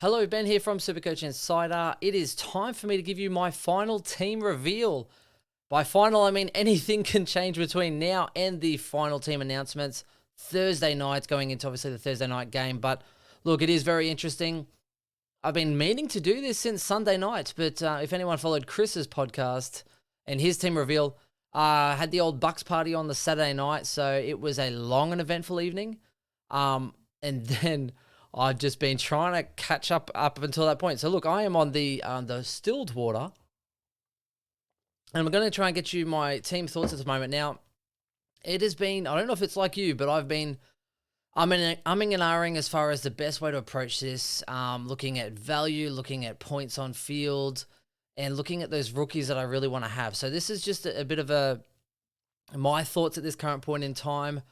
Hello, Ben here from Supercoach Insider. It is time for me to give you my final team reveal. By final, I mean anything can change between now and the final team announcements. Thursday night, going into obviously the Thursday night game. But look, it is very interesting. I've been meaning to do this since Sunday night, but if anyone followed Chris's podcast and his team reveal, had the old Bucks party on the Saturday night, so it was a long and eventful evening. And then I've just been trying to catch up until that point. So look, I am on the distilled water, and I'm going to try and get you my team thoughts at the moment. Now, it has been, I don't know if it's like you, but I've been umming and ahhing as far as the best way to approach this, looking at value, looking at points on field, and looking at those rookies that I really want to have. So this is just a bit of my thoughts at this current point in time.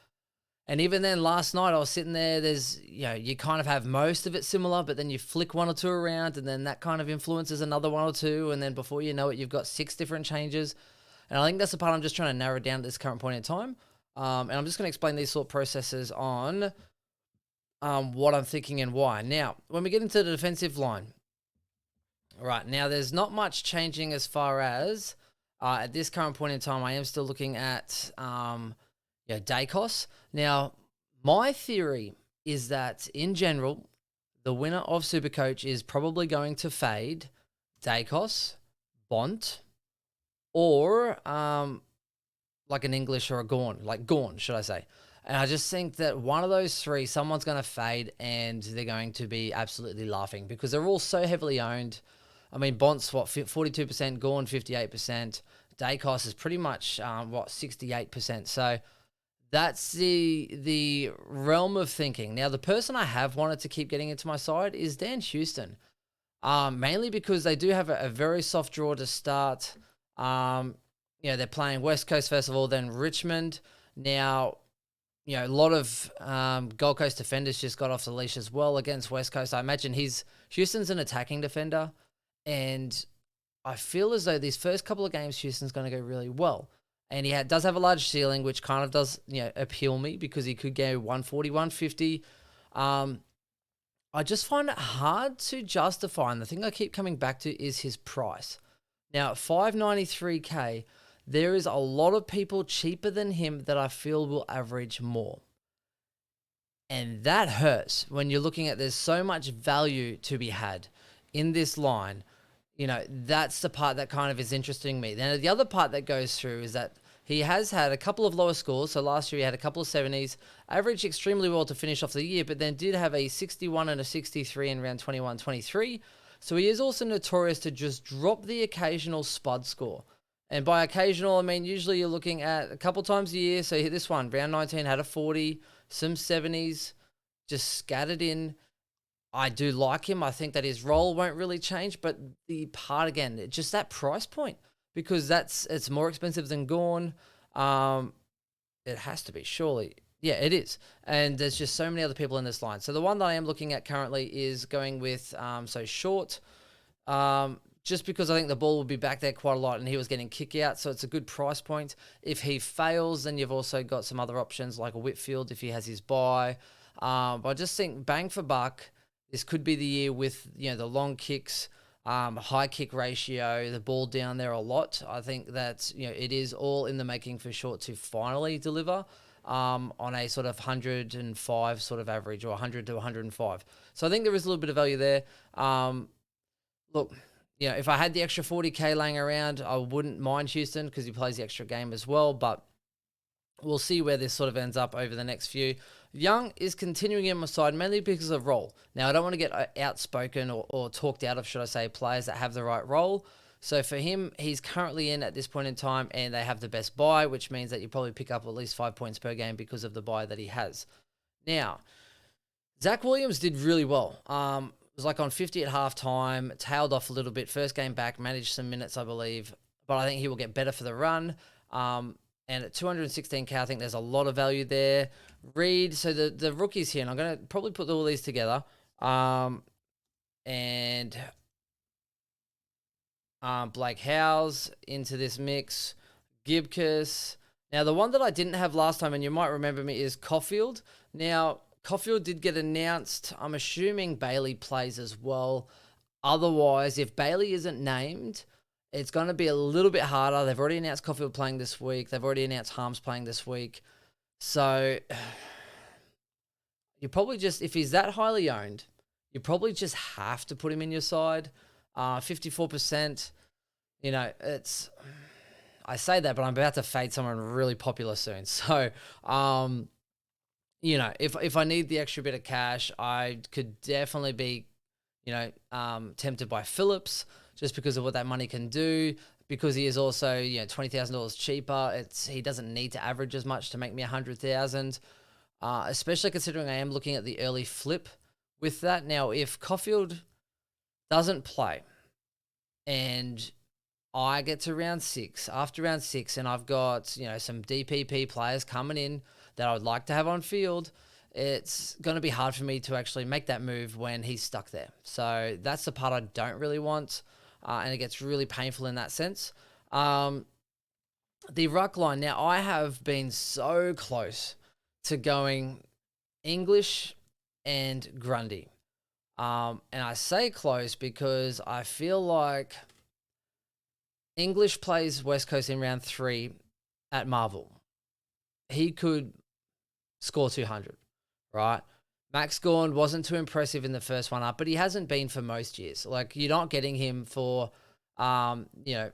And even then, last night I was sitting there, you kind of have most of it similar, but then you flick one or two around, and then that kind of influences another one or two, and then before you know it, you've got 6 different changes. And I think that's the part I'm just trying to narrow down at this current point in time. And I'm just going to explain these thought processes on what I'm thinking and why. Now, when we get into the defensive line, right, now there's not much changing as far as, at this current point in time, I am still looking at... Dacos. Now, my theory is that in general, the winner of Supercoach is probably going to fade Dacos, Bont, or like an English or a Gorn, like Gorn, should I say. And I just think that one of those three, someone's going to fade and they're going to be absolutely laughing because they're all so heavily owned. I mean, Bont's, 42%, Gorn, 58%. Dacos is pretty much, 68%. So... that's the realm of thinking. Now, the person I have wanted to keep getting into my side is Dan Houston, mainly because they do have a very soft draw to start. They're playing West Coast first of all, then Richmond. Now, a lot of Gold Coast defenders just got off the leash as well against West Coast. I imagine Houston's an attacking defender, and I feel as though these first couple of games, Houston's going to go really well. And he does have a large ceiling, which kind of does appeal me because he could go 140, 150. I just find it hard to justify. And the thing I keep coming back to is his price. Now, at $593K, there is a lot of people cheaper than him that I feel will average more. And that hurts when you're looking at there's so much value to be had in this line. That's the part that kind of is interesting me. Then the other part that goes through is that he has had a couple of lower scores. So last year he had a couple of 70s, averaged extremely well to finish off the year, but then did have a 61 and a 63 in round 21-23. So he is also notorious to just drop the occasional spud score. And by occasional, I mean usually you're looking at a couple times a year. So this one, round 19, had a 40, some 70s, just scattered in. I do like him. I think that his role won't really change, but the part again, just that price point, because it's more expensive than Gorn. It has to be, surely. Yeah, it is. And there's just so many other people in this line. So the one that I am looking at currently is going with Short, just because I think the ball will be back there quite a lot and he was getting kick out, so it's a good price point. If he fails, then you've also got some other options like a Whitfield if he has his bye. But I just think bang for buck, this could be the year with, the long kicks, high kick ratio, the ball down there a lot. I think that, it is all in the making for Short to finally deliver on a sort of 105 sort of average or 100 to 105. So I think there is a little bit of value there. Look, if I had the extra 40K laying around, I wouldn't mind Houston because he plays the extra game as well, but we'll see where this sort of ends up over the next few. Young is continuing in my side mainly because of role. Now, I don't want to get outspoken or talked out of, should I say, players that have the right role. So for him, he's currently in at this point in time, and they have the best buy, which means that you probably pick up at least 5 points per game because of the buy that he has. Now, Zach Williams did really well. It was like on 50 at halftime, tailed off a little bit. First game back, managed some minutes, I believe. But I think he will get better for the run. And at 216K, I think there's a lot of value there. Reed, so the rookies here, and I'm going to probably put all these together. And Blake Howes into this mix. Gibcus. Now, the one that I didn't have last time, and you might remember me, is Caulfield. Now, Caulfield did get announced. I'm assuming Bailey plays as well. Otherwise, if Bailey isn't named, it's going to be a little bit harder. They've already announced Caulfield playing this week. They've already announced Harms playing this week. So you probably just, if he's that highly owned, you probably just have to put him in your side. 54%, you know, it's, I say that, but I'm about to fade someone really popular soon. So, you know, if I need the extra bit of cash, I could definitely be, you know, tempted by Phillips just because of what that money can do. Because he is also, you know, $20,000 cheaper. He doesn't need to average as much to make me 100,000. Especially considering I am looking at the early flip with that. Now, if Caulfield doesn't play and I get to round 6, after round 6, and I've got, you know, some DPP players coming in that I would like to have on field, it's going to be hard for me to actually make that move when he's stuck there. So that's the part I don't really want, and it gets really painful in that sense. The ruck line, now I have been so close to going English and Grundy. And I say close because I feel like English plays West Coast in round 3 at Marvel. He could score 200, right? Max Gawn wasn't too impressive in the first one up, but he hasn't been for most years. Like, you're not getting him for, you know,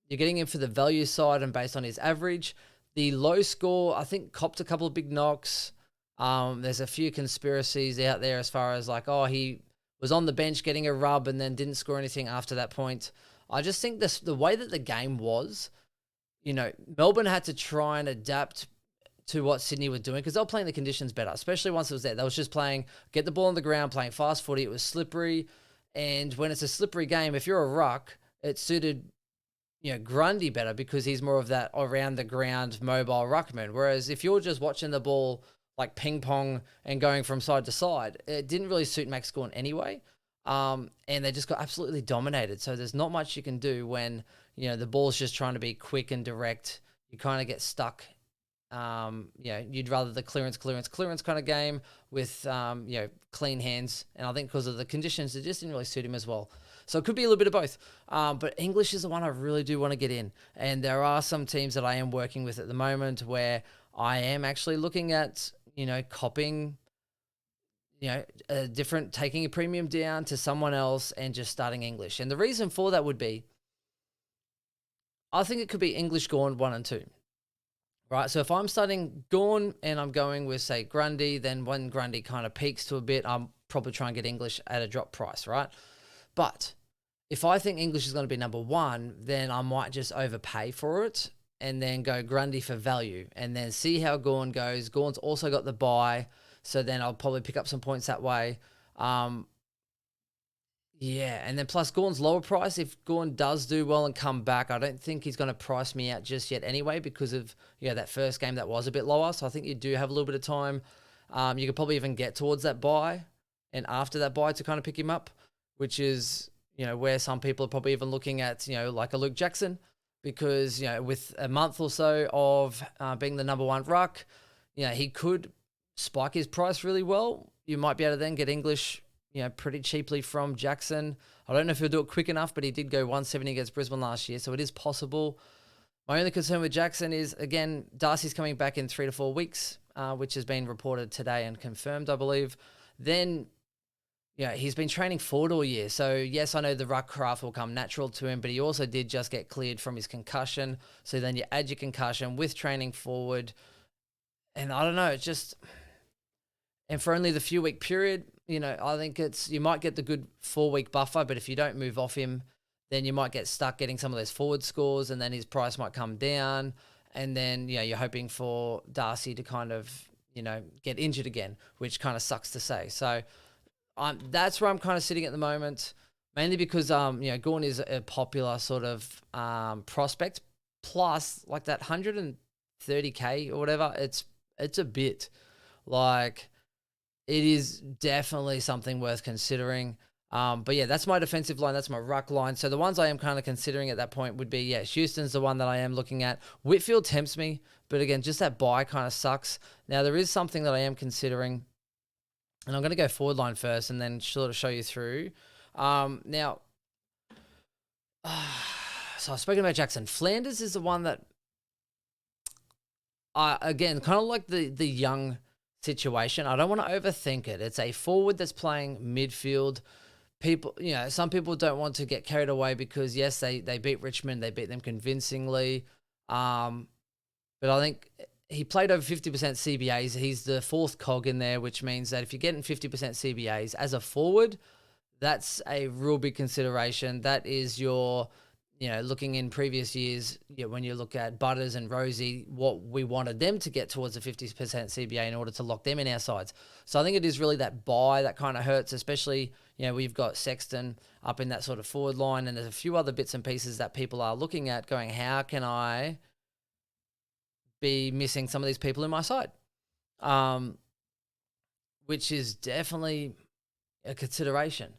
you're getting him for the value side and based on his average. The low score, I think, copped a couple of big knocks. There's a few conspiracies out there as far as like, oh, he was on the bench getting a rub and then didn't score anything after that point. I just think the way that the game was, you know, Melbourne had to try and adapt to what Sydney were doing because they were playing the conditions better, especially once it was there. They was just playing, get the ball on the ground, playing fast footy. It was slippery. And when it's a slippery game, if you're a ruck, it suited, you know, Grundy better because he's more of that around the ground mobile ruckman. Whereas if you're just watching the ball like ping pong and going from side to side, it didn't really suit Max Gawn anyway. And they just got absolutely dominated. So there's not much you can do when, you know, the ball's just trying to be quick and direct. You kind of get stuck. You know, you'd rather the clearance kind of game with, you know, clean hands. And I think because of the conditions, it just didn't really suit him as well. So it could be a little bit of both. But English is the one I really do want to get in. And there are some teams that I am working with at the moment where I am actually looking at, you know, copying, you know, taking a premium down to someone else and just starting English. And the reason for that would be, I think it could be English Gawn 1 and 2. Right, so if I'm starting Gawn and I'm going with, say, Grundy, then when Grundy kind of peaks to a bit, I'm probably trying to get English at a drop price, right? But if I think English is going to be number 1, then I might just overpay for it and then go Grundy for value and then see how Gawn goes. Gawn's also got the bye, so then I'll probably pick up some points that way. Yeah, and then plus Gawn's lower price. If Gawn does do well and come back, I don't think he's going to price me out just yet anyway because of, you know, that first game that was a bit lower. So I think you do have a little bit of time. You could probably even get towards that buy and after that buy to kind of pick him up, which is, you know, where some people are probably even looking at, you know, like a Luke Jackson because, you know, with a month or so of being the number 1 ruck, you know, he could spike his price really well. You might be able to then get English, you know, pretty cheaply from Jackson. I don't know if he'll do it quick enough, but he did go 170 against Brisbane last year, so it is possible. My only concern with Jackson is, again, Darcy's coming back in 3 to 4 weeks, which has been reported today and confirmed, I believe. Then, you know, he's been training forward all year. So, yes, I know the ruck craft will come natural to him, but he also did just get cleared from his concussion. So then you add your concussion with training forward. And I don't know, it's just... And for only the few-week period, you know, I think you might get the good 4-week buffer, but if you don't move off him, then you might get stuck getting some of those forward scores and then his price might come down. And then, you know, you're hoping for Darcy to kind of, you know, get injured again, which kind of sucks to say. So that's where I'm kind of sitting at the moment, mainly because, you know, Gawn is a popular sort of prospect. Plus, like that 130K or whatever, it's a bit like... It is definitely something worth considering. But yeah, that's my defensive line. That's my ruck line. So the ones I am kind of considering at that point would be, yeah, Houston's the one that I am looking at. Whitfield tempts me, but again, just that buy kind of sucks. Now, there is something that I am considering. And I'm going to go forward line first and then sort of show you through. Now, so I've spoken about Jackson. Flanders is the one that, again, kind of like the young situation. I don't want to overthink it. It's a forward that's playing midfield. People, some people don't want to get carried away because, yes, they beat Richmond. They beat them convincingly. But I think he played over 50% CBAs. He's the fourth cog in there, which means that if you're getting 50% CBAs as a forward, that's a real big consideration. That is your, looking in previous years, when you look at Butters and Rosie, what we wanted them to get towards a 50% CBA in order to lock them in our sides. So I think it is really that buy that kind of hurts, especially, we've got Sexton up in that sort of forward line, and there's a few other bits and pieces that people are looking at going, how can I be missing some of these people in my side? Which is definitely a consideration.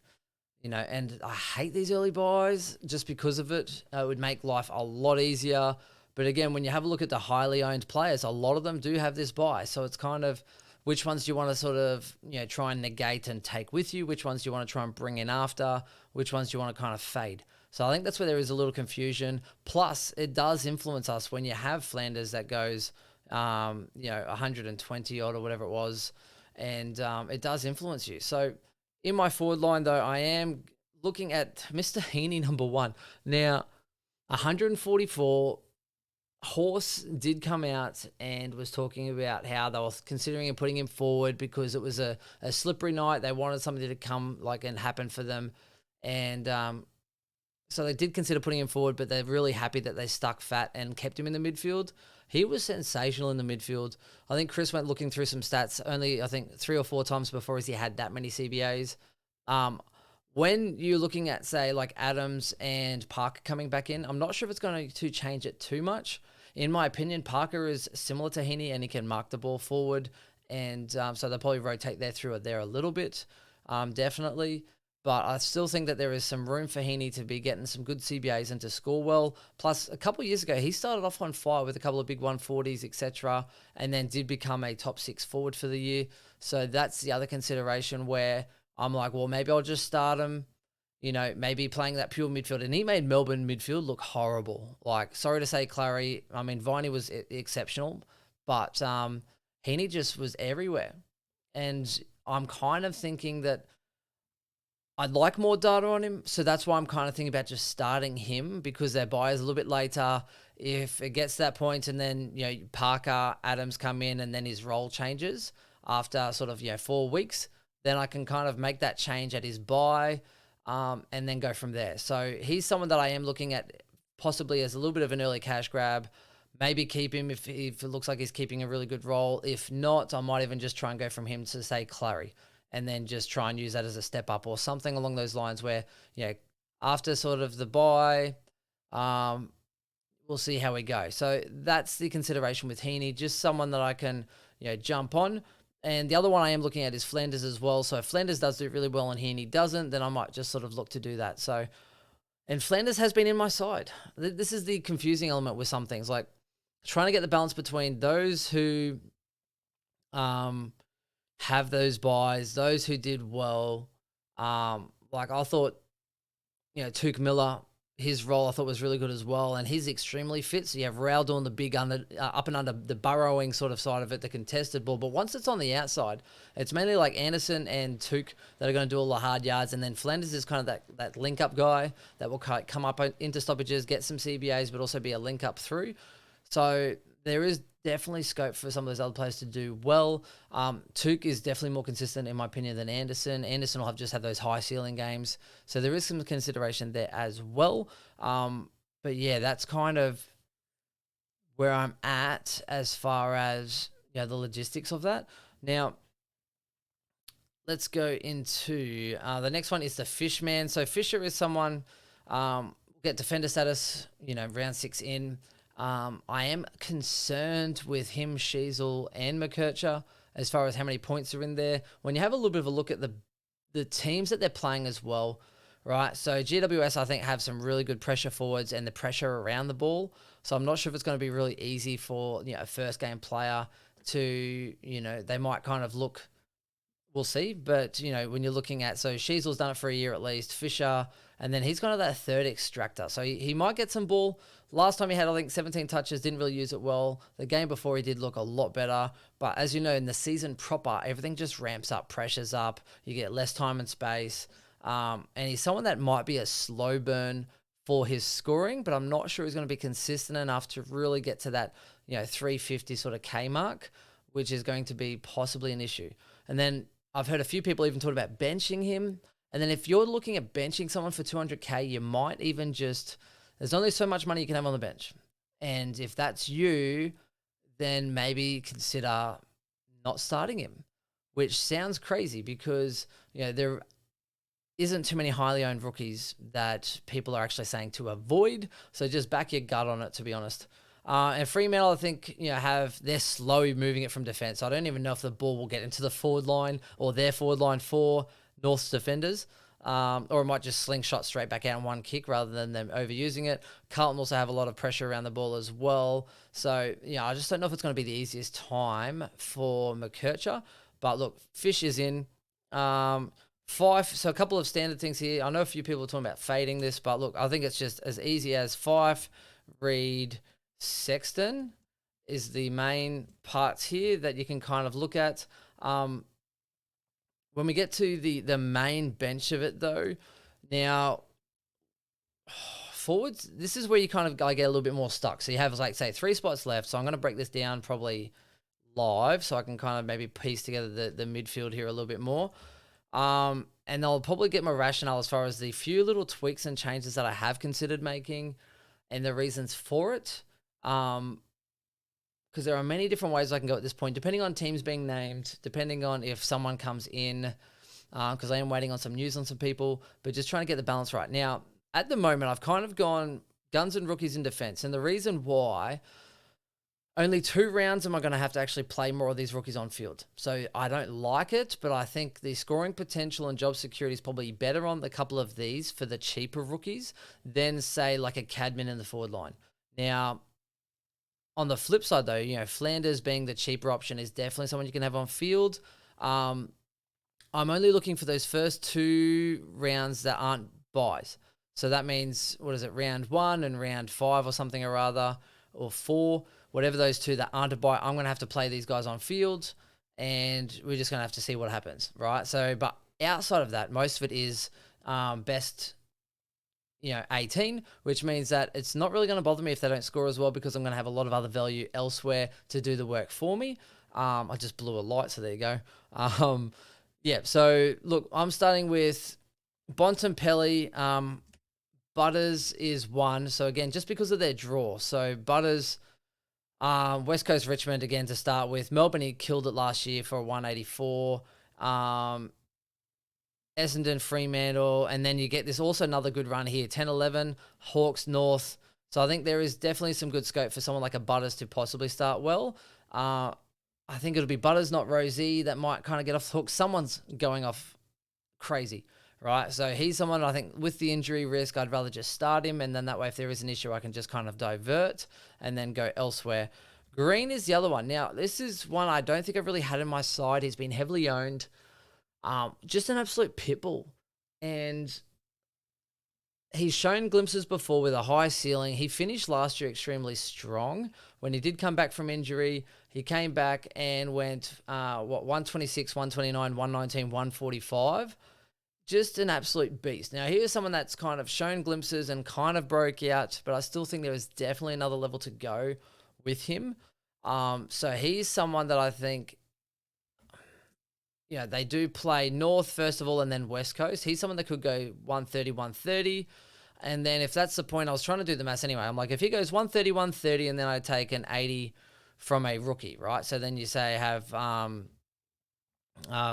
And I hate these early buys just because of it. It would make life a lot easier. But again, when you have a look at the highly owned players, a lot of them do have this buy. So it's kind of which ones do you want to sort of, try and negate and take with you? Which ones do you want to try and bring in after? Which ones do you want to kind of fade? So I think that's where there is a little confusion. Plus, it does influence us when you have Flanders that goes, 120 odd or whatever it was. And it does influence you. So in my forward line, though, I am looking at Mr. Heaney, number one. Now, 144, Horse did come out and was talking about how they were considering putting him forward because it was a slippery night. They wanted something to come and happen for them. And so they did consider putting him forward, but they're really happy that they stuck fat and kept him in the midfield. He was sensational in the midfield. I think Chris went looking through some stats only, I think, 3 or 4 times before he had that many CBAs. When you're looking at, say, like Adams and Parker coming back in, I'm not sure if it's going to change it too much. In my opinion, Parker is similar to Heaney and he can mark the ball forward. And so they'll probably rotate there a little bit, definitely. But I still think that there is some room for Heaney to be getting some good CBAs and to score well. Plus, a couple of years ago, he started off on fire with a couple of big 140s, etc., and then did become a top 6 forward for the year. So that's the other consideration where I'm like, well, maybe I'll just start him, maybe playing that pure midfield. And he made Melbourne midfield look horrible. Sorry to say, Clary. I mean, Viney was exceptional, but Heaney just was everywhere. And I'm kind of thinking that I'd like more data on him, so that's why I'm kind of thinking about just starting him because their buy is a little bit later. If it gets to that point and then, Parker, Adams come in and then his role changes after sort of, 4 weeks, then I can kind of make that change at his buy and then go from there. So he's someone that I am looking at possibly as a little bit of an early cash grab. Maybe keep him if it looks like he's keeping a really good role. If not, I might even just try and go from him to, say, Clary, and then just try and use that as a step up or something along those lines where, after sort of the buy, we'll see how we go. So that's the consideration with Heaney, just someone that I can, jump on. And the other one I am looking at is Flanders as well. So if Flanders does do really well and Heaney doesn't, then I might just sort of look to do that. So, and Flanders has been in my side. This is the confusing element with some things, like trying to get the balance between those who, have those buys, those who did well. I thought, Tuke Miller, his role I thought was really good as well, and he's extremely fit. So you have Rowell doing the big up and under the burrowing sort of side of it, the contested ball. But once it's on the outside, it's mainly like Anderson and Tuke that are going to do all the hard yards, and then Flanders is kind of that link up guy that will come up into stoppages, get some CBAs, but also be a link up through. So there is definitely scope for some of those other players to do well. Tuke is definitely more consistent, in my opinion, than Anderson. Anderson will have those high ceiling games. So there is some consideration there as well. But yeah, that's kind of where I'm at as far as the logistics of that. Now, let's go into the next one is the Fishman. So Fisher is someone, get defender status, round 6 in. I am concerned with him, Sheasel, and McKercher as far as how many points are in there. When you have a little bit of a look at the teams that they're playing as well, right? So GWS, I think, have some really good pressure forwards and the pressure around the ball. So I'm not sure if it's going to be really easy for a first game player to, they might kind of look we'll see. But, when you're looking at, so Sheasel's done it for a year at least, Fisher, and then he's kind of that third extractor. So he might get some ball. Last time he had, I think, 17 touches, didn't really use it well. The game before he did look a lot better. But as you know, in the season proper, everything just ramps up, pressures up. You get less time and space. And he's someone that might be a slow burn for his scoring, but I'm not sure he's going to be consistent enough to really get to that, 350 sort of K mark, which is going to be possibly an issue. And then I've heard a few people even talk about benching him. And then if you're looking at benching someone for 200K, you might even there's only so much money you can have on the bench. And if that's you, then maybe consider not starting him, which sounds crazy because, there isn't too many highly owned rookies that people are actually saying to avoid. So just back your gut on it, to be honest. And Fremantle, I think, they're slow moving it from defence. I don't even know if the ball will get into the forward line or their forward line for North's defenders. Or it might just slingshot straight back out in one kick rather than them overusing it. Carlton also have a lot of pressure around the ball as well. So, I just don't know if it's going to be the easiest time for McKercher. But look, Fish is in. Fife, so a couple of standard things here. I know a few people are talking about fading this, but look, I think it's just as easy as Fife, Reed, Sexton is the main parts here that you can kind of look at. When we get to the main bench of it, though, now, forwards, this is where you kind of get a little bit more stuck. So you have, like, say, 3 spots left. So I'm going to break this down probably live so I can kind of maybe piece together the midfield here a little bit more. And I'll probably get my rationale as far as the few little tweaks and changes that I have considered making and the reasons for it. Because there are many different ways I can go at this point, depending on teams being named, depending on if someone comes in, because I am waiting on some news on some people, but just trying to get the balance right. Now, at the moment, I've kind of gone guns and rookies in defense. And the reason why, only 2 rounds am I going to have to actually play more of these rookies on field. So I don't like it, but I think the scoring potential and job security is probably better on a couple of these for the cheaper rookies than, say, like a Cadman in the forward line. Now, on the flip side, though, Flanders being the cheaper option is definitely someone you can have on field. I'm only looking for those first 2 rounds that aren't buys. So that means, round 1 and round 5 or something or other, or 4. Whatever those 2 that aren't a buy, I'm going to have to play these guys on field, and we're just going to have to see what happens, right? So, but outside of that, most of it is best, 18, which means that it's not really going to bother me if they don't score as well because I'm going to have a lot of other value elsewhere to do the work for me. I just blew a light, so there you go. So look, I'm starting with Bontempelli. Butters is 1. So again, just because of their draw. So Butters... West Coast Richmond again to start with. Melbourne, he killed it last year for a 184. Essendon, Fremantle, and then you get this also another good run here. 10-11, Hawks, North. So I think there is definitely some good scope for someone like a Butters to possibly start well. I think it'll be Butters, not Rosie, that might kind of get off the hook. Someone's going off crazy, right? So he's someone I think with the injury risk, I'd rather just start him. And then that way, if there is an issue, I can just kind of divert and then go elsewhere. Green is the other one. Now, this is one I don't think I've really had in my side. He's been heavily owned. Just an absolute pitbull. And he's shown glimpses before with a high ceiling. He finished last year extremely strong. When he did come back from injury, he came back and went, 126, 129, 119, 145. Just an absolute beast. Now, here's someone that's kind of shown glimpses and kind of broke out, but I still think there is definitely another level to go with him. So he's someone that I think, they do play North first of all and then West Coast. He's someone that could go 130, 130. And then if that's the point, I was trying to do the maths anyway. I'm like, if he goes 130, 130, and then I take an 80 from a rookie, right? So then you say I have...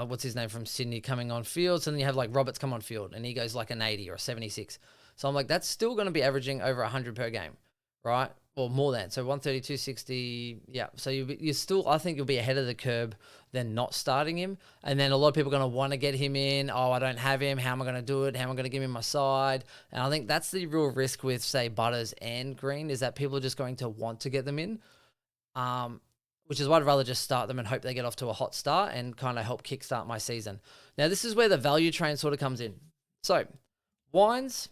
what's his name from Sydney coming on field. So then you have like Roberts come on field and he goes like an 80 or a 76. So I'm like, that's still going to be averaging over 100 per game, right? Or more than. So 130, 260. Yeah. So you still, I think you'll be ahead of the curb than not starting him. And then a lot of people are going to want to get him in. Oh, I don't have him. How am I going to do it? How am I going to give him my side? And I think that's the real risk with, say, Butters and Green is that people are just going to want to get them in. which is why I'd rather just start them and hope they get off to a hot start and kind of help kickstart my season. Now, this is where the value train sort of comes in. So, Wines,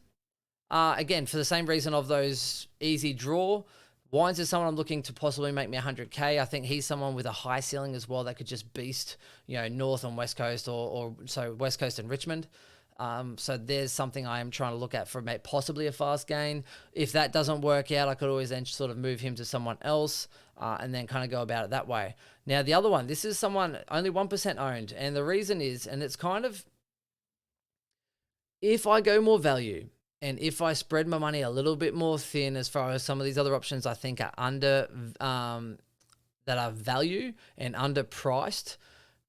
again, for the same reason of those easy draw, Wines is someone I'm looking to possibly make me 100K. I think he's someone with a high ceiling as well that could just beast, North and West Coast or West Coast and Richmond. So there's something I am trying to look at for possibly a fast gain. If that doesn't work out, I could always then sort of move him to someone else and then kind of go about it that way. Now, the other one, this is someone only 1% owned. And the reason is, and it's kind of, if I go more value and if I spread my money a little bit more thin as far as some of these other options I think are under, that are value and underpriced,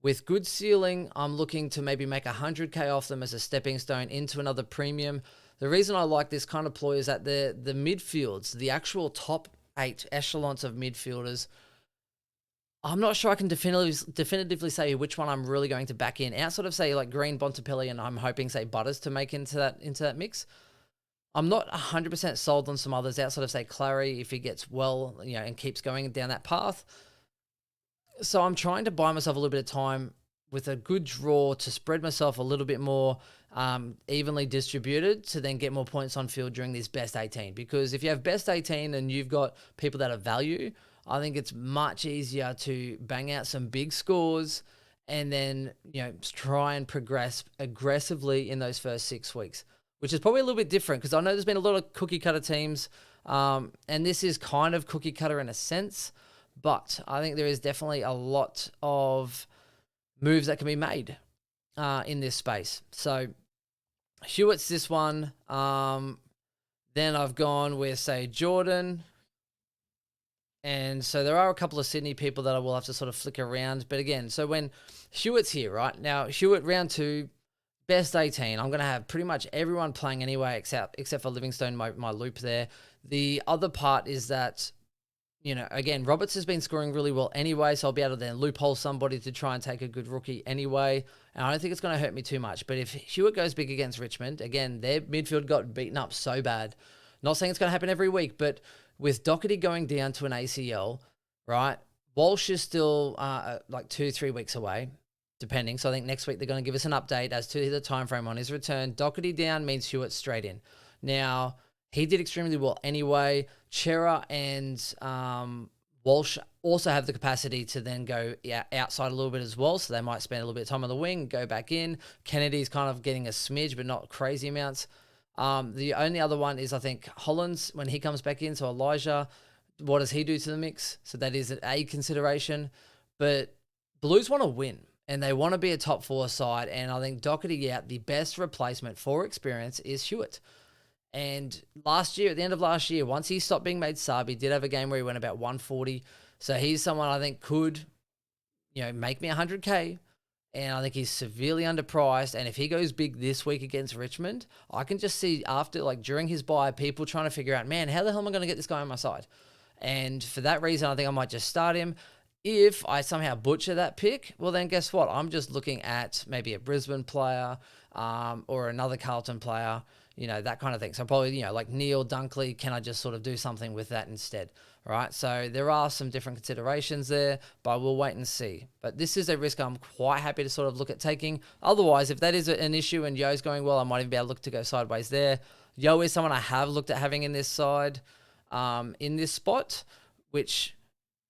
with good ceiling, I'm looking to maybe make 100K off them as a stepping stone into another premium. The reason I like this kind of ploy is that the midfields, the actual top 8 echelons of midfielders, I'm not sure I can definitively say which one I'm really going to back in. Outside of, say, like Green, Bontempelli, and I'm hoping, say, Butters to make into that mix. I'm not 100% sold on some others outside of, say, Clary, if he gets well, and keeps going down that path. So I'm trying to buy myself a little bit of time with a good draw to spread myself a little bit more evenly distributed to then get more points on field during this best 18. Because if you have best 18 and you've got people that are value, I think it's much easier to bang out some big scores and then, try and progress aggressively in those first 6 weeks, which is probably a little bit different because I know there's been a lot of cookie cutter teams and this is kind of cookie cutter in a sense. But I think there is definitely a lot of moves that can be made in this space. So Hewitt's this one. Then I've gone with, say, Jordan. And so there are a couple of Sydney people that I will have to sort of flick around. But again, so when Hewitt's here, right? Now, Hewitt round 2, best 18. I'm going to have pretty much everyone playing anyway except for Livingstone, my loop there. The other part is that, again, Roberts has been scoring really well anyway, so I'll be able to then loophole somebody to try and take a good rookie anyway. And I don't think it's going to hurt me too much. But if Hewitt goes big against Richmond, again, their midfield got beaten up so bad. Not saying it's going to happen every week, but with Doherty going down to an ACL, right? Walsh is still like 2-3 weeks away, depending. So I think next week they're going to give us an update as to the time frame on his return. Doherty down means Hewitt straight in. Now, he did extremely well anyway. Chera and Walsh also have the capacity to then go outside a little bit as well, so they might spend a little bit of time on the wing, go back in. Kennedy's kind of getting a smidge, but not crazy amounts. The only other one is, I think, Hollands, when he comes back in. So Elijah, what does he do to the mix? So that is a consideration. But Blues want to win, and they want to be a top 4 side. And I think Doherty out, the best replacement for experience is Hewitt. And last year, at the end of last year, once he stopped being made sub, he did have a game where he went about 140. So he's someone I think could, make me 100K. And I think he's severely underpriced. And if he goes big this week against Richmond, I can just see during his bye, people trying to figure out, man, how the hell am I going to get this guy on my side? And for that reason, I think I might just start him. If I somehow butcher that pick, well, then guess what? I'm just looking at maybe a Brisbane player or another Carlton player, that kind of thing. So probably, like Neil Dunkley, can I just sort of do something with that instead, right? So there are some different considerations there, but we'll wait and see. But this is a risk I'm quite happy to sort of look at taking. Otherwise, if that is an issue and Yo's going well, I might even be able to look to go sideways there. Yo is someone I have looked at having in this side, in this spot, which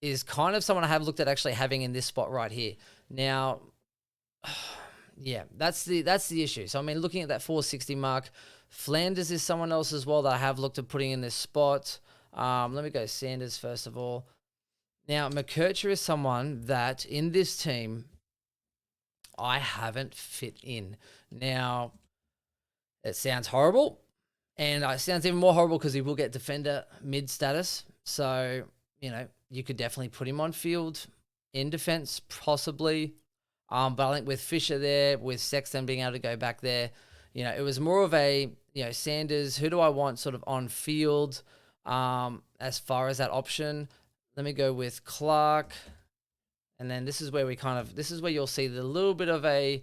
is kind of someone I have looked at actually having in this spot right here. Now, yeah, that's the issue. So, I mean, looking at that 460 mark, Flanders is someone else as well that I have looked at putting in this spot. Let me go Sanders first of all. Now, McKercher is someone that in this team I haven't fit in. Now, it sounds horrible, and it sounds even more horrible because he will get defender mid status. So, you could definitely put him on field in defense, possibly. But I think with Fisher there, with Sexton being able to go back there, it was more of a, Sanders, who do I want sort of on field as far as that option? Let me go with Clark. And then this is where you'll see the little bit of a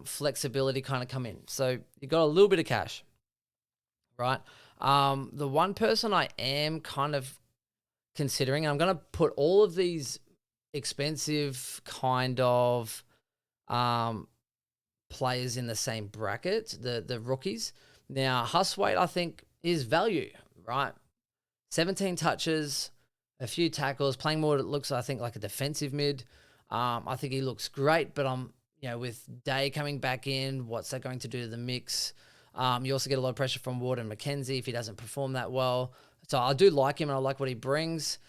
flexibility kind of come in. So you got a little bit of cash, right? The one person I am kind of considering, and I'm going to put all of these expensive kind of players in the same bracket, the rookies. Now, Huswaite, I think, is value, right? 17 touches, a few tackles, playing more, it looks, I think, like a defensive mid. I think he looks great, but with Day coming back in, what's that going to do to the mix? You also get a lot of pressure from Ward and McKenzie if he doesn't perform that well. So I do like him and I like what he brings.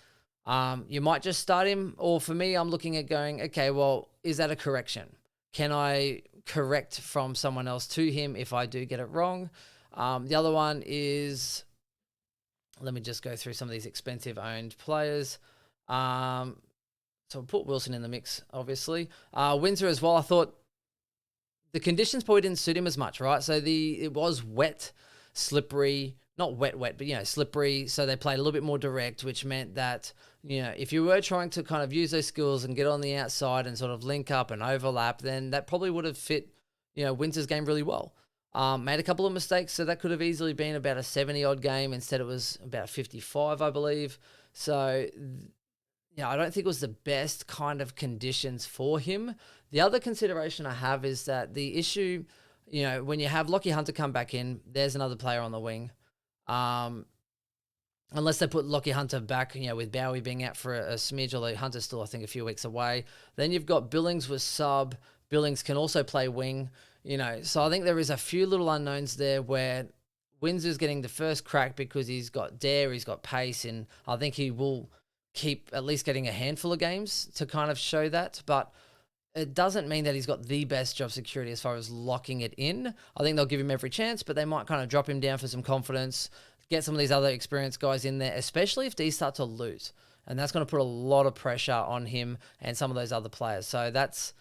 You might just start him, or for me, I'm looking at going, okay, well, is that a correction? Can I correct from someone else to him if I do get it wrong? The other one is, let me just go through some of these expensive owned players. So we'll put Wilson in the mix, obviously. Windsor as well, I thought the conditions probably didn't suit him as much, right? So it was wet, slippery, not wet, but, slippery. So they played a little bit more direct, which meant that, if you were trying to kind of use those skills and get on the outside and sort of link up and overlap, then that probably would have fit, Windsor's game really well. Made a couple of mistakes, so that could have easily been about a 70-odd game. Instead, it was about 55, I believe. So, I don't think it was the best kind of conditions for him. The other consideration I have is that the issue, when you have Lockie Hunter come back in, there's another player on the wing. Unless they put Lockie Hunter back, with Bowie being out for a smidge, although Hunter's still, I think, a few weeks away. Then you've got Billings with sub. Billings can also play wing, So I think there is a few little unknowns there where Windsor's getting the first crack because he's got dare, he's got pace, and I think he will keep at least getting a handful of games to kind of show that. But it doesn't mean that he's got the best job security as far as locking it in. I think they'll give him every chance, but they might kind of drop him down for some confidence, get some of these other experienced guys in there, especially if these start to lose. And that's going to put a lot of pressure on him and some of those other players. So that's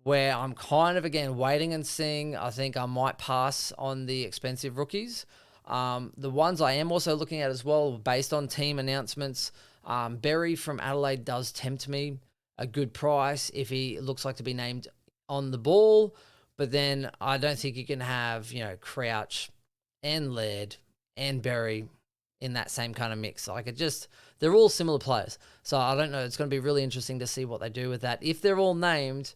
where I'm kind of, again, waiting and seeing. I think I might pass on the expensive rookies. The ones I am also looking at as well, based on team announcements, Berry from Adelaide does tempt me. A good price if he looks like to be named on the ball. But then I don't think you can have, Crouch and Laird and Berry in that same kind of mix. They're all similar players. So I don't know. It's going to be really interesting to see what they do with that. If they're all named,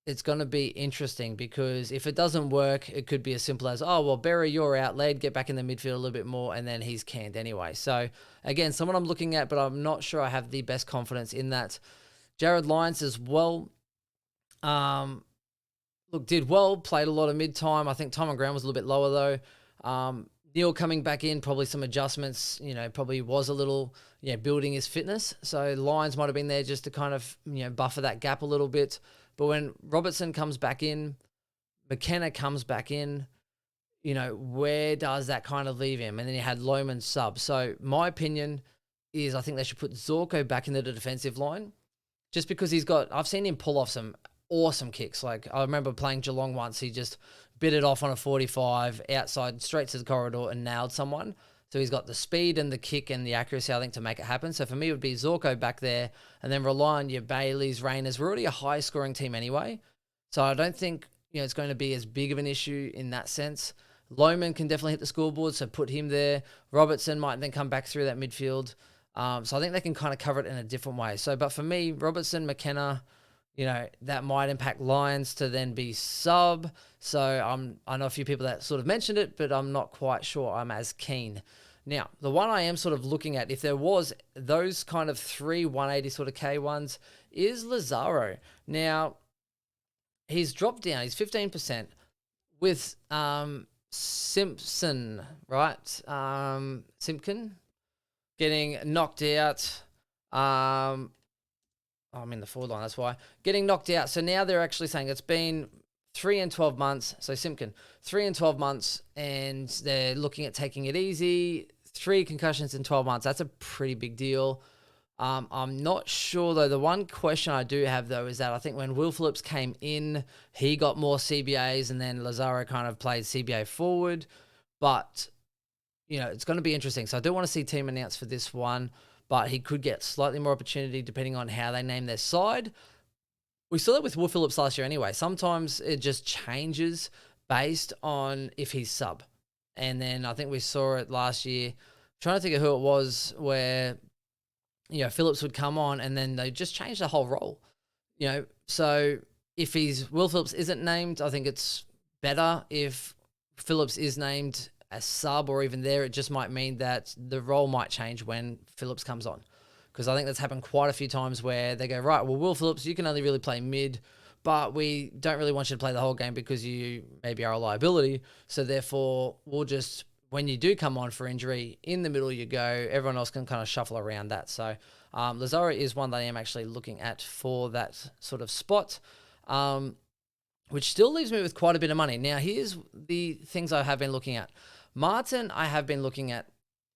it's going to be interesting because if it doesn't work, it could be as simple as, oh, well, Berry, you're out. Laird, get back in the midfield a little bit more, and then he's canned anyway. So, again, someone I'm looking at, but I'm not sure I have the best confidence in that. Jared Lyons as well. Did well, played a lot of mid-time. I think time on ground was a little bit lower, though. Neil coming back in, probably some adjustments, probably was a little, building his fitness. So Lyons might have been there just to kind of, buffer that gap a little bit. But when Robertson comes back in, McKenna comes back in, where does that kind of leave him? And then you had Lohman sub. So my opinion is I think they should put Zorko back into the defensive line just because I've seen him pull off some awesome kicks. Like I remember playing Geelong once, he just bit it off on a 45 outside straight to the corridor and nailed someone. So he's got the speed and the kick and the accuracy, I think, to make it happen. So for me, it would be Zorko back there and then rely on your Baileys, Rainers. We're already a high-scoring team anyway. So I don't think it's going to be as big of an issue in that sense. Lohman can definitely hit the scoreboard, so put him there. Robertson might then come back through that midfield. So I think they can kind of cover it in a different way. But for me, Robertson, McKenna, that might impact Lions to then be sub. So I know a few people that sort of mentioned it, but I'm not quite sure I'm as keen. Now, the one I am sort of looking at, if there was those kind of 3 180 sort of K ones, is Lazaro. Now, he's dropped down. He's 15% with Simpson, right? Simpkin getting knocked out. I'm in the forward line, that's why. Getting knocked out. So now they're actually saying it's been 3 and 12 months. So Simpkin, 3 and 12 months, and they're looking at taking it easy. 3 concussions in 12 months. That's a pretty big deal. I'm not sure, though. The one question I do have, though, is that I think when Will Phillips came in, he got more CBAs, and then Lazaro kind of played CBA forward. But, it's going to be interesting. So I do want to see team announced for this one, but he could get slightly more opportunity depending on how they name their side. We saw that with Will Phillips last year anyway. Sometimes it just changes based on if he's sub. And then I think we saw it last year. I'm trying to think of who it was where, Phillips would come on and then they just change the whole role. So if Will Phillips isn't named, I think it's better if Phillips is named as sub or even there. It just might mean that the role might change when Phillips comes on. Because I think that's happened quite a few times where they go, right, well, Will Phillips, you can only really play mid, but we don't really want you to play the whole game because you maybe are a liability. So therefore, we'll just, when you do come on for injury, in the middle you go, everyone else can kind of shuffle around that. So Lazaro is one that I am actually looking at for that sort of spot, which still leaves me with quite a bit of money. Now, here's the things I have been looking at. Martin, I have been looking at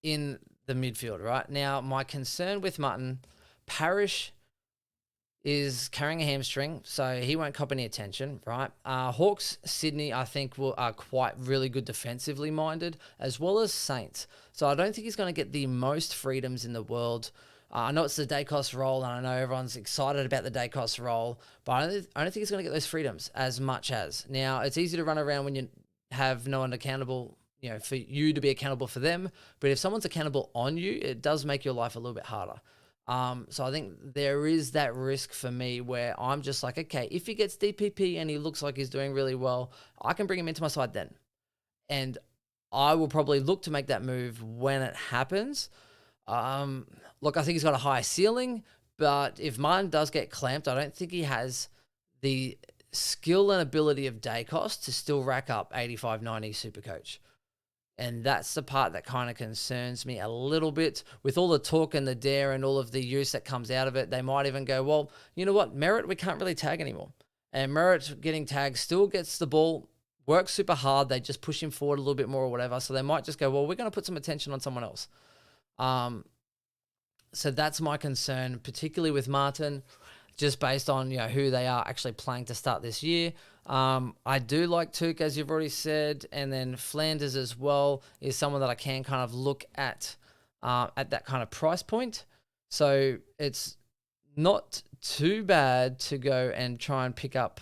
in the midfield, right? Now, my concern with Martin, Parrish is carrying a hamstring, so he won't cop any attention, right? Hawks, Sydney, I think are quite really good defensively minded, as well as Saints. So I don't think he's going to get the most freedoms in the world. I know it's the Dacos role, and I know everyone's excited about the Dacos role, but I don't think he's going to get those freedoms as much as. Now, it's easy to run around when you have no one accountable, for you to be accountable for them, but if someone's accountable on you, it does make your life a little bit harder. So I think there is that risk for me where I'm just like, okay, if he gets DPP and he looks like he's doing really well, I can bring him into my side then. And I will probably look to make that move when it happens. Look, I think he's got a high ceiling, but if Martin does get clamped, I don't think he has the skill and ability of Dacos to still rack up 85, 90 Supercoach. And that's the part that kind of concerns me a little bit. With all the talk and the dare and all of the use that comes out of it, they might even go, well, you know what? Merritt, we can't really tag anymore. And Merritt getting tagged still gets the ball, works super hard. They just push him forward a little bit more or whatever. So they might just go, well, we're going to put some attention on someone else. So that's my concern, particularly with Martin, just based on who they are actually playing to start this year. I do like Tuke, as you've already said, and then Flanders as well is someone that I can kind of look at that kind of price point. So it's not too bad to go and try and pick up.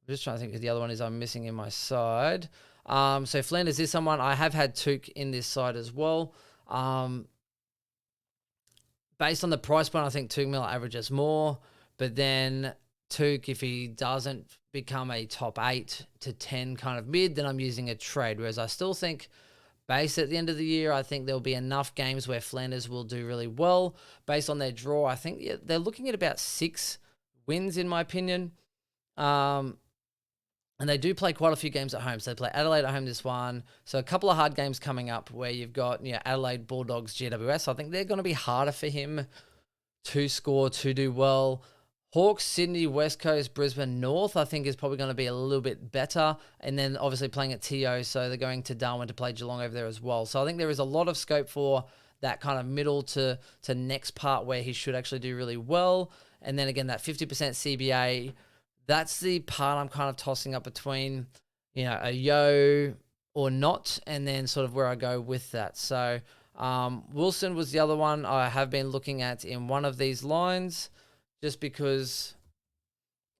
I'm just trying to think of the other one is I'm missing in my side. So Flanders is someone I have had Tuke in this side as well. Based on the price point, I think Tuke Miller averages more. But then Tuke, if he doesn't become a top 8 to 10 kind of mid, then I'm using a trade. Whereas I still think base at the end of the year, I think there'll be enough games where Flanders will do really well. Based on their draw, I think they're looking at about 6 wins, in my opinion. And they do play quite a few games at home. So they play Adelaide at home this one. So a couple of hard games coming up where you've got Adelaide, Bulldogs, GWS. I think they're going to be harder for him to score, to do well. Hawks, Sydney, West Coast, Brisbane, North, I think is probably going to be a little bit better. And then obviously playing at TO, so they're going to Darwin to play Geelong over there as well. So I think there is a lot of scope for that kind of middle to next part where he should actually do really well. And then again, that 50% CBA, that's the part I'm kind of tossing up between, a yo or not, and then sort of where I go with that. So Wilson was the other one I have been looking at in one of these lines, just because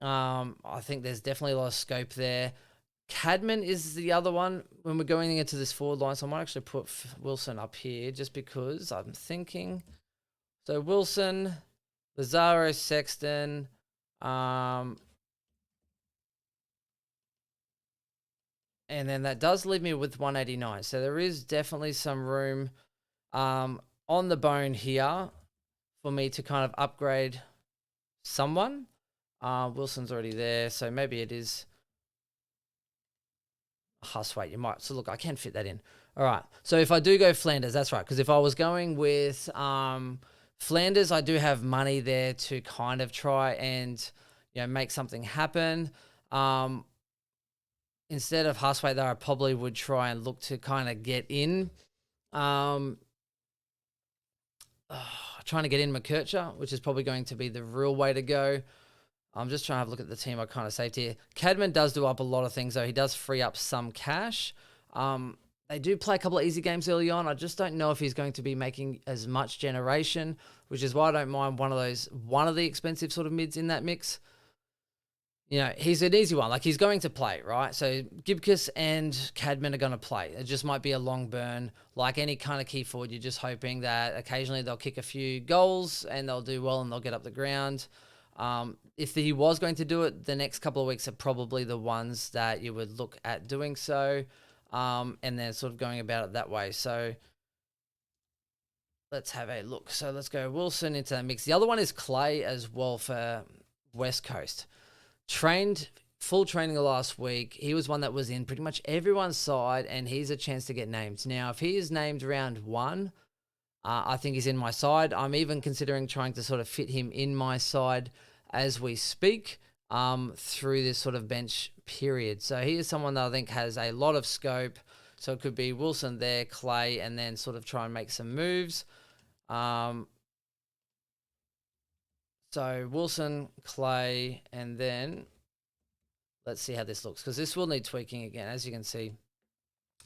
I think there's definitely a lot of scope there. Cadman is the other one when we're going into this forward line. So I might actually put Wilson up here just because I'm thinking. So Wilson, Lazaro, Sexton, and then that does leave me with 189. So there is definitely some room on the bone here for me to kind of upgrade someone. Wilson's already there, so maybe it is Huswaite. You might. So look, I can fit that in. All right. So if I do go Flanders, that's right. Because if I was going with Flanders, I do have money there to kind of try and make something happen. Instead of Huswaite, though, I probably would try and look to kind of get in. Trying to get in McKercher, which is probably going to be the real way to go. I'm just trying to have a look at the team I kind of saved here. Cadman does do up a lot of things, though. He does free up some cash. They do play a couple of easy games early on. I just don't know if he's going to be making as much generation, which is why I don't mind one of the expensive sort of mids in that mix. he's an easy one. Like, he's going to play, right? So Gibcus and Cadman are going to play. It just might be a long burn. Like any kind of key forward, you're just hoping that occasionally they'll kick a few goals and they'll do well and they'll get up the ground. If he was going to do it, the next couple of weeks are probably the ones that you would look at doing so, and then sort of going about it that way. So let's have a look. So let's go Wilson into that mix. The other one is Clay as well for West Coast. Full training last week. He was one that was in pretty much everyone's side, and he's a chance to get named. Now, if he is named round 1, I think he's in my side. I'm even considering trying to sort of fit him in my side as we speak through this sort of bench period. So he is someone that I think has a lot of scope. So it could be Wilson there, Clay, and then sort of try and make some moves. So Wilson, Clay, and then let's see how this looks, because this will need tweaking again, as you can see.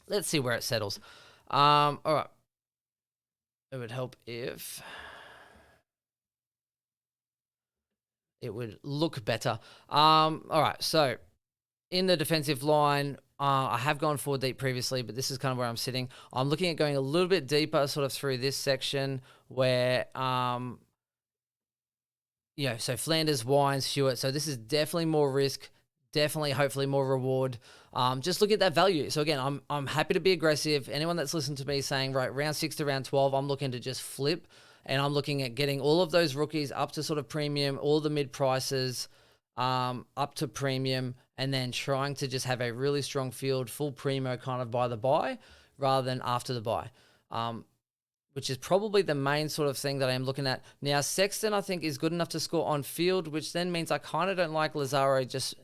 Let's see where it settles. All right. It would help if it would look better. All right. So in the defensive line, I have gone 4 deep previously, but this is kind of where I'm sitting. I'm looking at going a little bit deeper sort of through this section where, so Flanders, Wines, Hewitt. So this is definitely more risk, definitely hopefully more reward. Just look at that value. So again, I'm happy to be aggressive. Anyone that's listened to me saying, right, round 6 to round 12, I'm looking to just flip, and I'm looking at getting all of those rookies up to sort of premium, all the mid prices up to premium, and then trying to just have a really strong field, full primo kind of by the buy rather than after the buy, which is probably the main sort of thing that I am looking at. Now, Sexton, I think, is good enough to score on field, which then means I kind of don't like Lazaro just,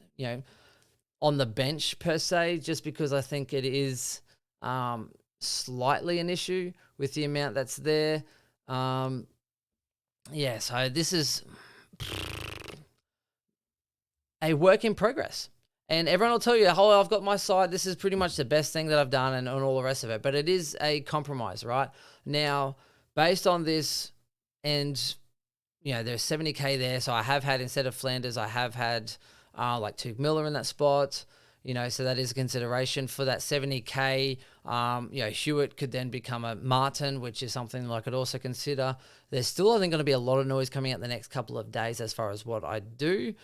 on the bench per se, just because I think it is slightly an issue with the amount that's there. So this is a work in progress. And everyone will tell you, oh, I've got my side. This is pretty much the best thing that I've done and all the rest of it. But it is a compromise, right? Now, based on this, and, there's 70K there. So I have had, instead of Flanders, I have had like Tuke Miller in that spot. So that is a consideration for that 70K. Hewitt could then become a Martin, which is something that I could also consider. There's still, I think, going to be a lot of noise coming out the next couple of days as far as what I do.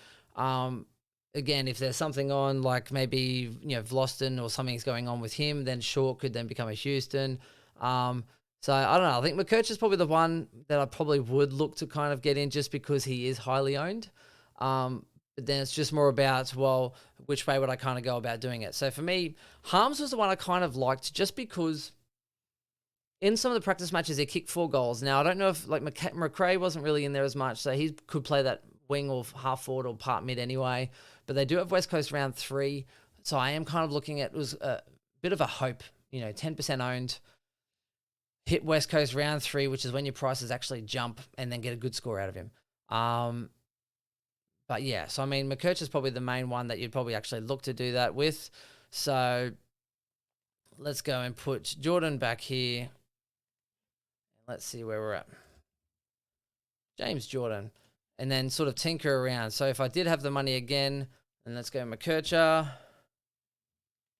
Again, if there's something on, like maybe, Vlosten or something's going on with him, then Short could then become a Houston. So I don't know. I think McKerch is probably the one that I probably would look to kind of get in just because he is highly owned. But then it's just more about, well, which way would I kind of go about doing it? So for me, Harms was the one I kind of liked just because in some of the practice matches, he kicked 4 goals. Now, I don't know if, like, McRae wasn't really in there as much, so he could play that wing or half forward or part mid anyway. But they do have West Coast round 3. So I am kind of looking at, it was a bit of a hope, 10% owned. Hit West Coast round 3, which is when your prices actually jump, and then get a good score out of him. But yeah, so I mean, McKerch is probably the main one that you'd probably actually look to do that with. So let's go and put Jordan back here. Let's see where we're at. James Jordan. And then sort of tinker around. So if I did have the money again, and let's go McKercher.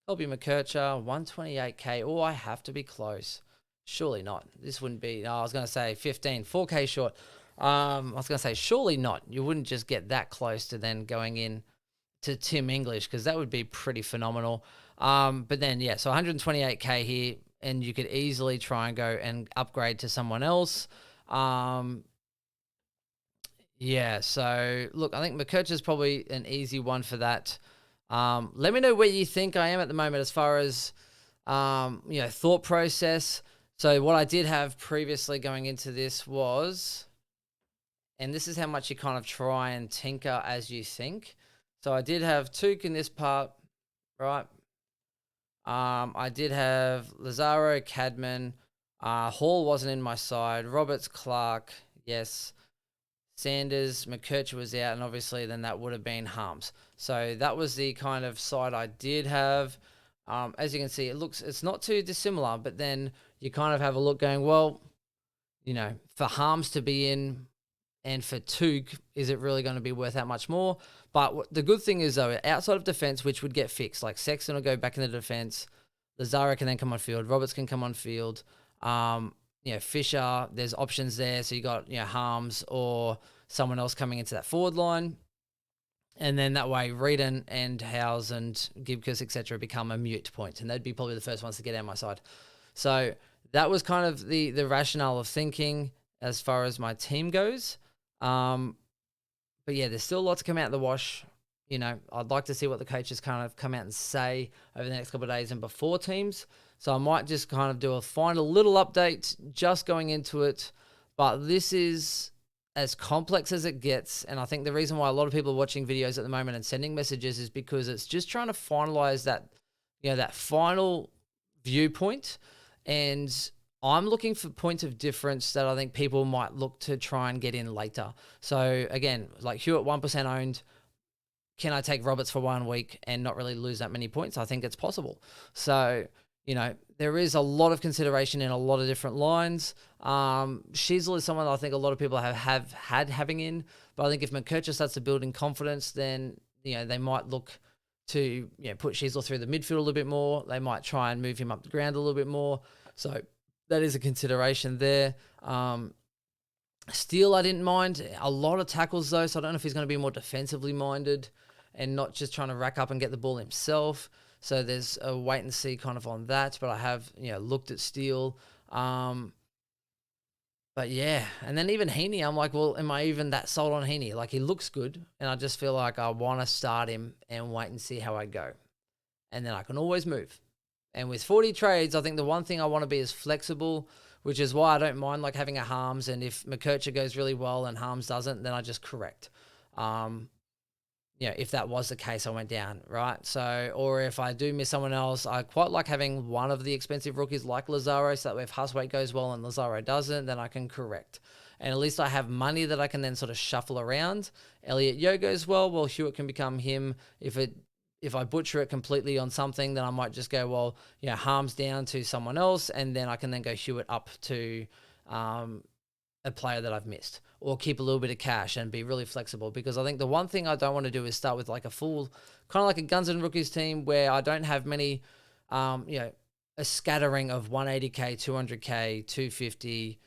I'll be McKercher, 128K. Oh, I have to be close. Surely not. This wouldn't be, I was going to say 15, 4K short. I was going to say, surely not. You wouldn't just get that close to then going in to Tim English, because that would be pretty phenomenal. But then, yeah, so 128K here, and you could easily try and go and upgrade to someone else. Yeah, so look, I think McKercher is probably an easy one for that. Let me know where you think I am at the moment as far as, thought process. So what I did have previously going into this was, and this is how much you kind of try and tinker as you think. So I did have Tuke in this part, right? I did have Lazaro, Cadman. Hall wasn't in my side. Roberts, Clark, yes. Sanders, McKercher was out, and obviously then that would have been Harms. So that was the kind of side I did have. As you can see, it's not too dissimilar, but then you kind of have a look going, well, for Harms to be in and for Tuke, is it really going to be worth that much more? But the good thing is, though, outside of defense, which would get fixed, like Sexton will go back into defense. Lazaro can then come on field. Roberts can come on field. Fisher, there's options there. So you got, Harms or someone else coming into that forward line. And then that way, Reedon and Howes and Gibcus, etc., become a mute point. And they'd be probably the first ones to get out my side. So that was kind of the rationale of thinking as far as my team goes. But yeah, there's still a lot to come out of the wash. I'd like to see what the coaches kind of come out and say over the next couple of days and before teams. So I might just kind of do a final little update just going into it. But this is as complex as it gets. And I think the reason why a lot of people are watching videos at the moment and sending messages is because it's just trying to finalize that, that final viewpoint. And I'm looking for points of difference that I think people might look to try and get in later. So again, like Hewitt 1% owned. Can I take Roberts for 1 week and not really lose that many points? I think it's possible. So, there is a lot of consideration in a lot of different lines. Shiesel is someone that I think a lot of people have had having in. But I think if McKercher starts to build in confidence, then, they might look to put Shiesel through the midfield a little bit more. They might try and move him up the ground a little bit more. So that is a consideration there. Steele, I didn't mind. A lot of tackles, though, so I don't know if he's going to be more defensively minded and not just trying to rack up and get the ball himself. So there's a wait and see kind of on that. But I have, looked at Steele. But yeah, and then even Heaney, I'm like, well, am I even that sold on Heaney? Like, he looks good, and I just feel like I want to start him and wait and see how I go. And then I can always move. And with 40 trades, I think the one thing I want to be is flexible, which is why I don't mind like having a Harms. And if McKercher goes really well and Harms doesn't, then I just correct. If that was the case, I went down, right? So, or if I do miss someone else, I quite like having one of the expensive rookies like Lazaro, so that way if Huswaite goes well and Lazaro doesn't, then I can correct. And at least I have money that I can then sort of shuffle around. Elliot Yeo goes well, Hewitt can become him. If I butcher it completely on something, then I might just go, Harms down to someone else, and then I can then go Hewitt up to a player that I've missed, or keep a little bit of cash and be really flexible. Because I think the one thing I don't want to do is start with like a full, kind of like a Guns and Rookies team where I don't have many, a scattering of 180K, 200K, 250,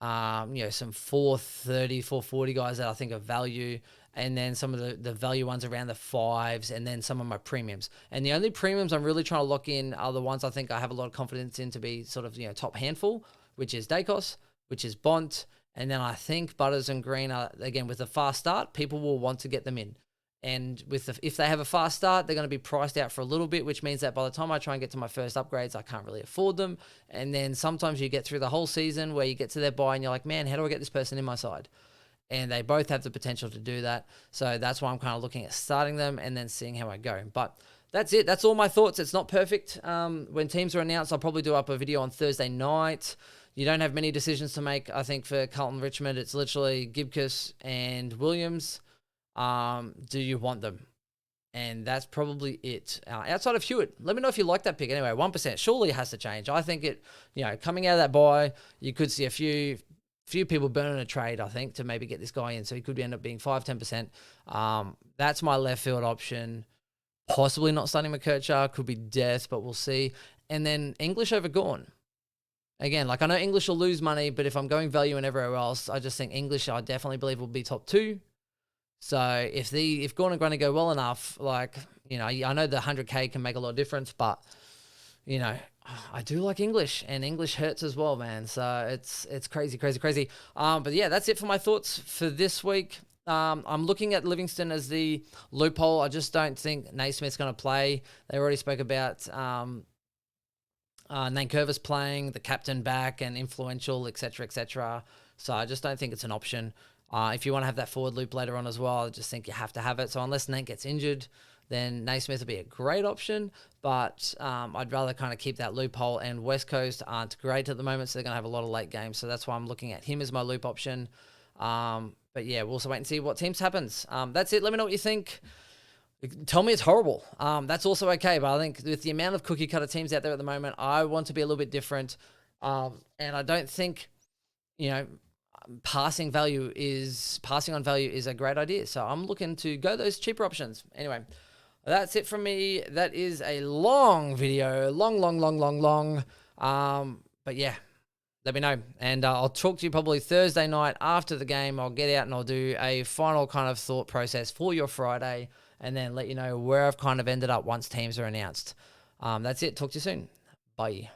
some 430, 440 guys that I think of value. And then some of the value ones around the 5s, and then some of my premiums. And the only premiums I'm really trying to lock in are the ones I think I have a lot of confidence in to be sort of, top handful, which is Dacos, which is Bont. And then I think Butters and Green are, again, with a fast start, people will want to get them in. And if they have a fast start, they're going to be priced out for a little bit, which means that by the time I try and get to my first upgrades, I can't really afford them. And then sometimes you get through the whole season where you get to their buy and you're like, man, how do I get this person in my side? And they both have the potential to do that. So that's why I'm kind of looking at starting them and then seeing how I go. But that's it. That's all my thoughts. It's not perfect. When teams are announced, I'll probably do up a video on Thursday night. You don't have many decisions to make. I think for Carlton Richmond, it's literally Gibcus and Williams. Do you want them? And that's probably it. Outside of Hewitt, let me know if you like that pick. Anyway, 1%. Surely it has to change. I think it, coming out of that buy, you could see a few people burning a trade, I think, to maybe get this guy in. So he could end up being 5-10%. That's my left field option. Possibly not starting McKercher. Could be death, but we'll see. And then English over Gawn. Again, like I know English will lose money, but if I'm going value and everywhere else, I just think English, I definitely believe will be top 2. So if Gawn and Grundy go well enough, like, I know the 100K can make a lot of difference, but, I do like English, and English hurts as well, man. So it's crazy. But yeah, that's it for my thoughts for this week. I'm looking at Livingston as the loophole. I just don't think Naismith's going to play. They already spoke about Nankervis playing, the captain back, and influential, etc. So I just don't think it's an option. If you want to have that forward loop later on as well, I just think you have to have it. So unless Nate gets injured, then Naismith will be a great option. But I'd rather kind of keep that loophole. And West Coast aren't great at the moment, so they're going to have a lot of late games. So that's why I'm looking at him as my loop option. But yeah, we'll also wait and see what teams happens. That's it. Let me know what you think. Tell me it's horrible. That's also okay. But I think with the amount of cookie cutter teams out there at the moment, I want to be a little bit different. And I don't think, passing on value is a great idea. So I'm looking to go those cheaper options. Anyway, that's it from me. That is a long video, long. But yeah, let me know. And I'll talk to you probably Thursday night after the game. I'll get out and I'll do a final kind of thought process for your Friday and then let you know where I've kind of ended up once teams are announced. That's it. Talk to you soon. Bye.